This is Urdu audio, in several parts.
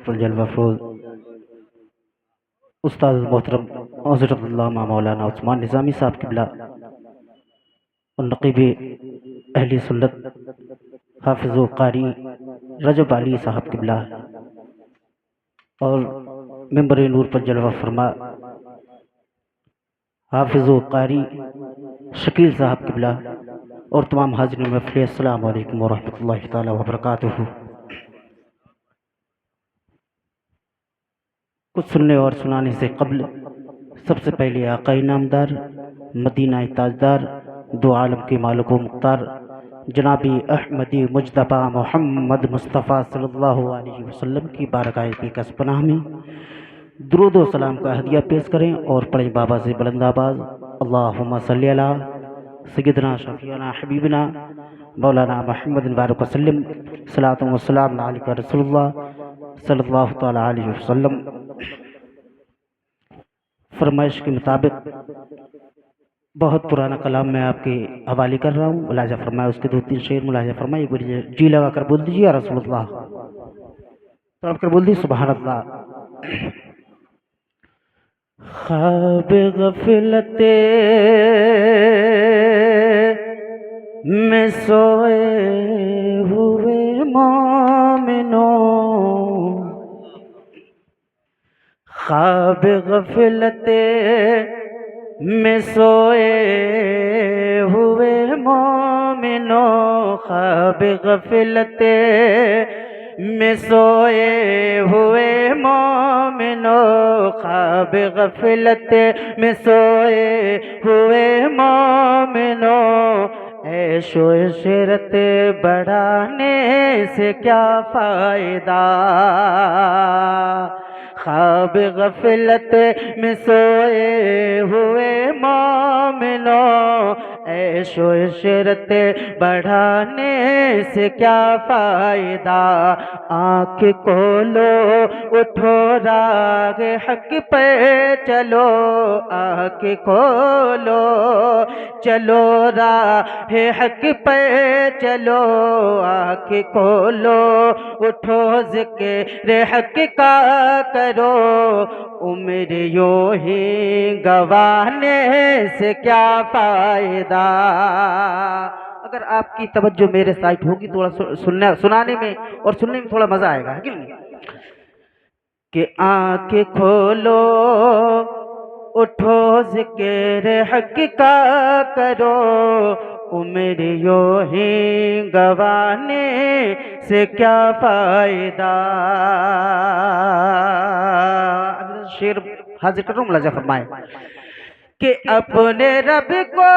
پر جلوہ فروز استاد محترم حضرت علامہ مولانا عثمان نظامی صاحب قبلہ اور نقیب اہل سنت حافظ و قاری رجب علی صاحب قبلہ اور ممبر نور پر جلوہ فرما حافظ و قاری شکیل صاحب قبلہ اور تمام حاضرین محفل، السلام علیکم ورحمۃ اللہ تعالی وبرکاتہ۔ کچھ سننے اور سنانے سے قبل سب سے پہلے آقا نامدار مدینہ تاجدار دو عالم کے مالک و مختار جناب احمدی مجتبی محمد مصطفیٰ صلی اللہ علیہ وسلم کی بارگاہ کی کس پناہ میں درود و سلام کا ہدیہ پیش کریں اور پڑھیں بابا سے بلند آواز اللہم صلی علی سیدنا شفیعنا حبیبنا مولانا محمد بارک وسلم صلاۃ و سلام علیک رسول اللہ صلی اللہ تعالی علیہ وسلم۔ فرمائش کے مطابق بہت پرانا کلام میں آپ کے حوالے کر رہا ہوں، ملاحظہ فرمائے، اس کے دو تین شعر ملاحظہ فرمائے، ایک بار جی لگا کر بول دیجیے یا رسول اللہ، تڑپ کر بول دیجیے سبحان اللہ۔ خواب غفلت میں سوئے ہوئے مومنوں، خواب غفلت میں سوئے ہوئے مومنوں، خواب غفلت میں سوئے ہوئے مومنوں، خواب غفلت میں سوئے ہوئے مومنوں، عیش و عشرت بڑھانے سے کیا فائدہ، خواب غفلت میں سوئے ہوئے مومنوں، عیش و عشرت بڑھانے سے کیا فائدہ، آنکھ کھولو اٹھو راہ حق پہ چلو، آنکھ کھولو چلو راہ حق پہ چلو، آنکھ کھولو اٹھو ذکر حق کا کرو، عمر یوں ہی گنوانے سے کیا فائدہ۔ اگر آپ کی توجہ میرے سائٹ ہوگی تھوڑا سنانے میں اور سننے میں تھوڑا مزہ آئے گا، ہے کہ نہیں؟ کہ آنکھ کھولو اٹھو ذکر حق کا کرو، عمر یوں ہی گنوانے سے کیا فائدہ۔ شعر حاضر کر رہا ہوں، ملاحظہ فرمائے کہ اپنے رب کو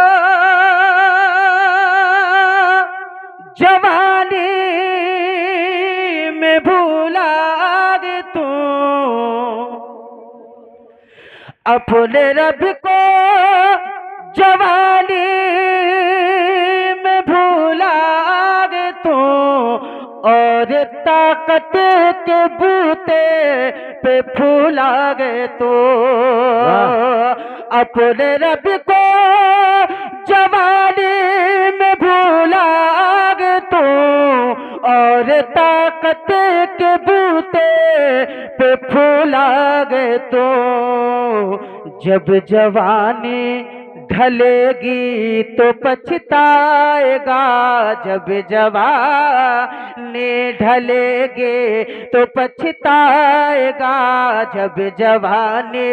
جوانی میں بھولا گے تو، اپنے رب کو جوانی میں بھولا گے تو، اور طاقت کے بوتے پہ پھولا گے تو، اپنے رب کو جوانی میں بھولا گے تو، اور طاقت کے بوتے پہ پھولا گے تو، جب جوانی ڈھلے گی تو پچھتائے گا، جب جوانی ڈھلے گی تو پچھتائے گا، جب جوانی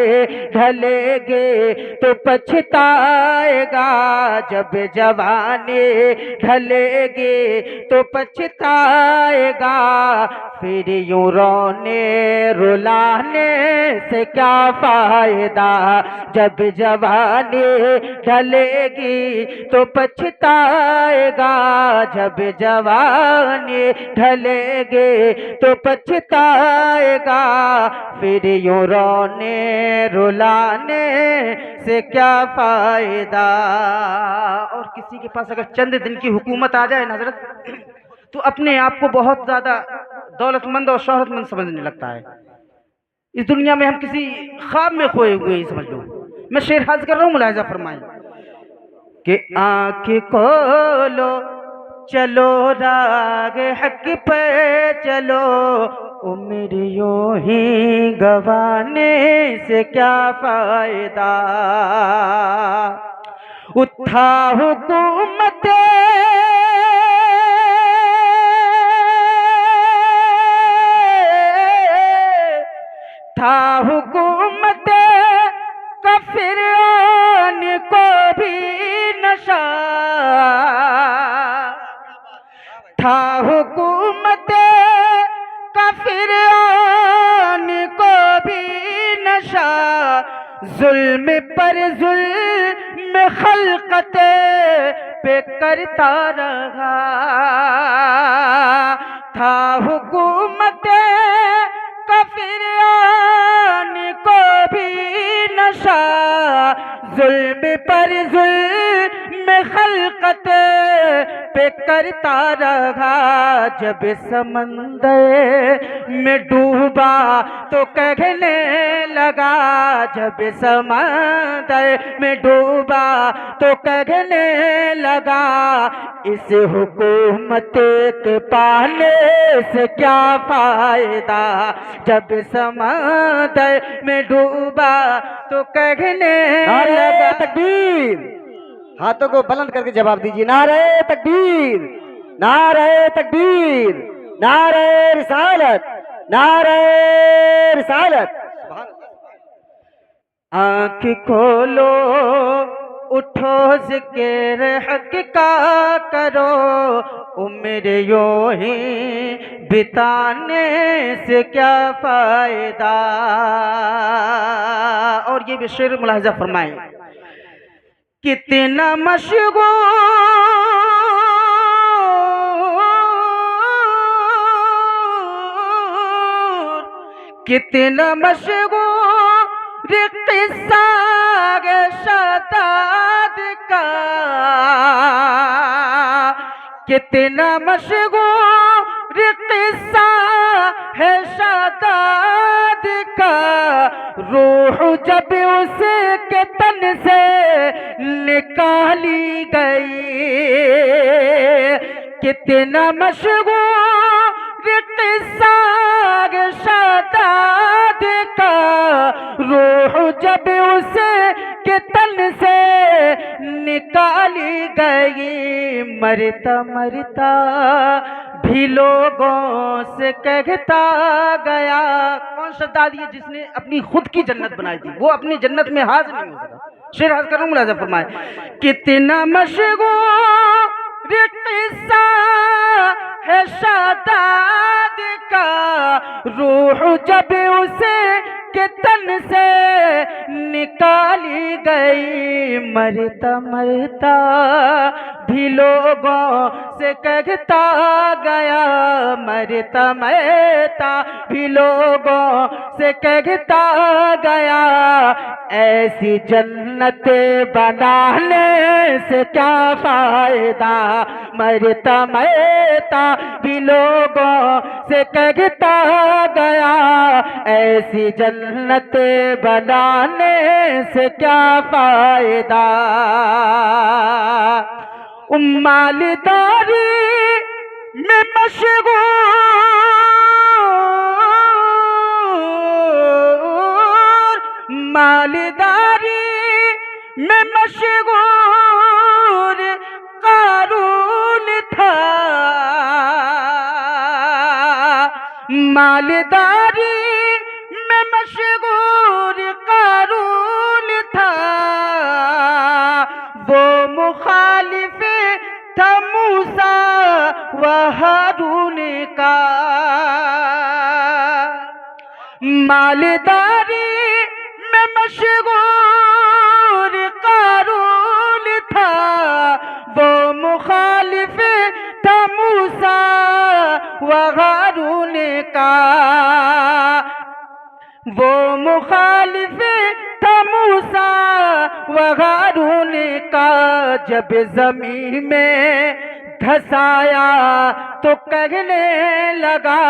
ڈھلے گی تو پچھتائے گا، جب جوانی ڈھلے گی تو پچھتائے گا، پھر یوں رونے رلانے سے کیا فائدہ، جب جوانی ڈھلے گی تو پچھتائے گا، جب جوانی ڈھلے گی تو پچھتائے گا، پھر یوں رونے رلانے سے کیا فائدہ۔ اور کسی کے پاس اگر چند دن کی حکومت آ جائے نا حضرت، تو اپنے آپ کو بہت زیادہ دولت مند اور شہرت مند سمجھنے لگتا ہے۔ اس دنیا میں ہم کسی خواب میں کھوئے ہوئے ہی سمجھ لو۔ میں شعر حاضر کر رہا ہوں، ملاحظہ فرمائیں کہ آنکھ کھولو چلو راگ حق پہ چلو، عمر یوں ہی گوانے سے کیا فائدہ، اٹھا حکومت تھا حکومت کا فرعون کو بھی نشہ، تھا حکومت کا فرعون کو بھی نشہ، ظلم پر ظلم خلقت پہ کرتا رہا، تھا حکومت کا فرعون کو بھی نشہ، ظلم پر ظلم خلقت پہ کرتا رہا، جب سمندر میں ڈوبا تو کہنے لگا، جب سمندر میں ڈوبا تو کہنے لگا، اس حکومت کے پانے سے کیا فائدہ، جب سمندر میں ڈوبا تو کہنے لگا، تکبیر، ہاتھوں کو بلند کر کے جواب دیجیے، نعرہ تکبیر، نعرہ تکبیر، نعرہ رسالت، نعرہ رسالت۔ آنکھ کھولو اٹھو ذکر حق کا کرو، عمر یوں ہی بتانے سے کیا فائدہ۔ اور یہ بھی شعر ملاحظہ فرمائیں، کتنا مشغول، کتنا مشغول قصہ شداد کا، کتنا مشغول قصہ ہے شداد کا، روح جب اس کے تن سے نکالی گئی، کتنا مشغول قصہ شداد کا، روح جب اس کے تن سے نکالی گئی، مرتا مرتا بھی لوگوں سے کہتا گیا۔ کون شداد یہ جس نے اپنی خود کی جنت بنائی تھی، وہ اپنی جنت میں حاضر نہیں ہو سکا۔ شعر حاضر کروں، ملاحظہ فرمائے، کتنا مشغول قصہ ہے شداد کا، روح جب اسے کے تن سے نکالی گئی، مرتا مرتا بھی لوگوں سے کہتا گیا، مرتا مرتا بھی لوگوں سے کہتا گیا، ایسی جنت بنانے سے کیا فائدہ، مرتا مرتا بھی لوگوں سے کہتا گیا، ایسی جنت بنانے سے کیا فائدہ، مالداری میں مشغول، مالداری میں مشغول قارون تھا، مالداری میں مشغول قارون تھا، وہ مخالف تھا موسیٰ و ہارون کا، مالداری میں مشغول قارون تھا، وہ مخالف تھا موسیٰ و ہارون کا، وہ مخالف تھا موسیٰ و ہارون کا، جب زمین میں دھسایا تو کہنے لگا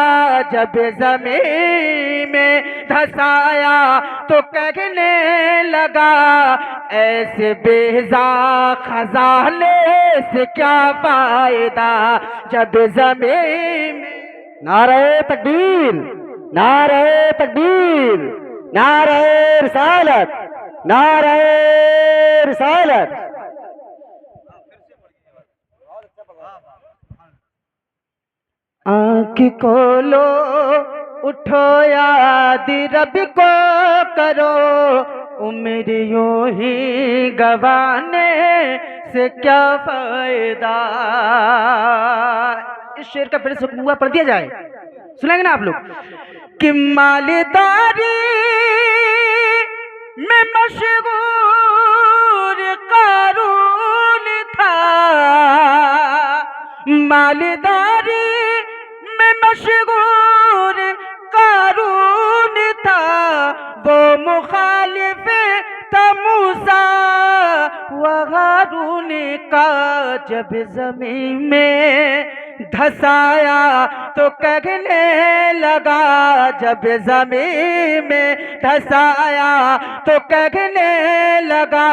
جب زمین میں دھسایا تو کہنے لگا ایسے بیضا خزانے سے کیا فائدہ جب زمین میں نعرہ تکبیر، نعرہ تکبیر، نعرہ رسالت، نعرہ رسالت۔ آنکھ کھولو اٹھو یاد رب کو کرو عمر یوں ہی گوانے سے کیا فائدہ۔ اس شعر کا پھر سے مجموعہ پڑھ دیا جائے، سنیں گے نا آپ لوگ؟ کہ مالداری میں مشغول قارون تھا، مالداری میں مشغول قارون تھا، وہ مخالف تھا موسیٰ و ہارون کا، جب زمین میں دھسایا تو کہنے لگا جب زمین میں دھسایا تو کہنے لگا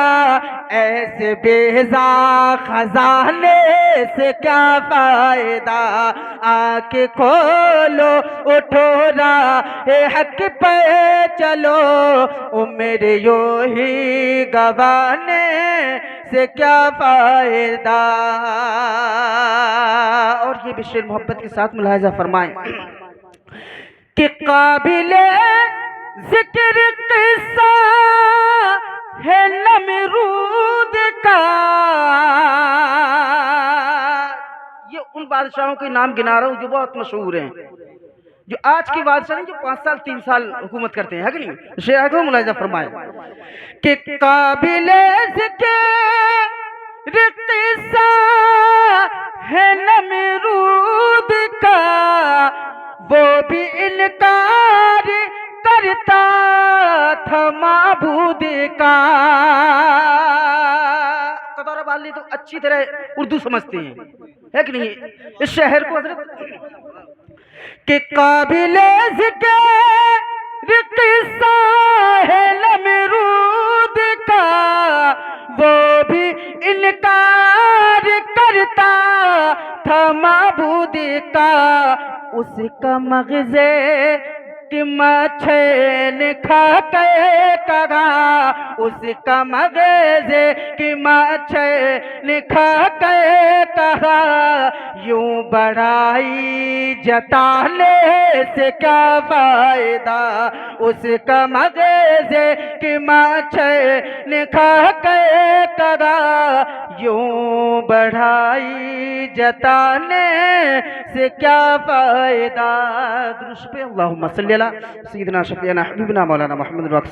ایسے بیضا خزانے سے کیا فائدہ۔ آنکھ کھولو اٹھو راہ حق پہ چلو عمر یوں ہی گوانے سے کیا فائدہ۔ اور یہ بھی شعر محبت کے ساتھ ملاحظہ فرمائیں کہ قابل ذکر قصہ ہے نمرود کا، یہ ان بادشاہوں کے نام گنا رہا ہوں جو بہت مشہور ہیں، جو آج کی بادشاہ نہیں، جو 5 سال 3 سال حکومت کرتے ہیں، ہے کہ نہیں؟ شعر کو ملاحظہ فرمائیں کہ قابل ذکر قصہ ہے نمرود کا، وہ بھی انکار کرتا تھا معبود کا۔ قطارہ والی تو اچھی طرح اردو سمجھتے ہیں، ہے کہ نہیں؟ اس شہر کو حضرت کہ قابل ذکر قصہ ہے نمرود کا، وہ بھی انکار کرتا تھا معبود کا، اس کا مغز کہ مچھین کھا کے کہا، اس کا مغز کہ مچھین کھا کے کہا، یوں بڑائی جتانے سے کیا فائدہ۔ اس کا مغز کہ مچھین کھا کے کہا، یوں بڑائی جتانے سے کیا فائدہ۔ درود پہ اللہم صلی علی سیدنا شفیعنا حبیبنا مولانا محمد۔